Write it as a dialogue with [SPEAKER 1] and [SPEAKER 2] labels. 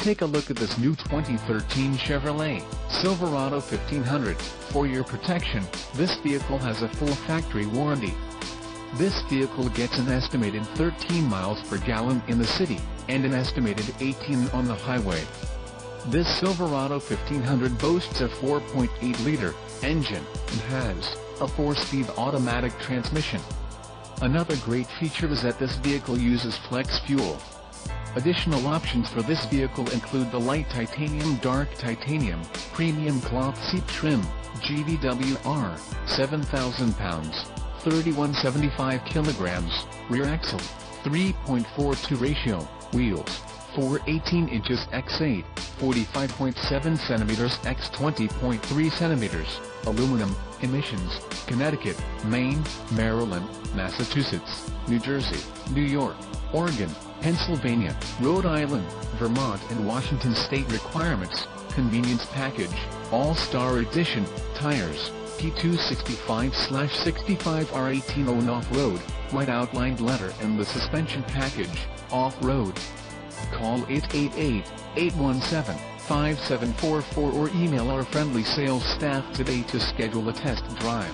[SPEAKER 1] Take a look at this new 2013 Chevrolet Silverado 1500. For your protection, this vehicle has a full factory warranty. This vehicle gets an estimated 13 miles per gallon in the city, and an estimated 18 on the highway. This Silverado 1500 boasts a 4.8-liter engine, and has a 4-speed automatic transmission. Another great feature is that this vehicle uses flex fuel. Additional options for this vehicle include the light titanium, dark titanium, premium cloth seat trim, GVWR, 7,000 pounds, 3175 kilograms, rear axle, 3.42 ratio, wheels, 418 inches x8, 45.7 centimeters x 20.3 centimeters, aluminum. Emissions: Connecticut, Maine, Maryland, Massachusetts, New Jersey, New York, Oregon, Pennsylvania, Rhode Island, Vermont and Washington state requirements. Convenience package: All-Star Edition, tires, P265/65 R18 on off-road, white outlined leather, and the suspension package, off-road. Call 888-817-5744 or email our friendly sales staff today to schedule a test drive.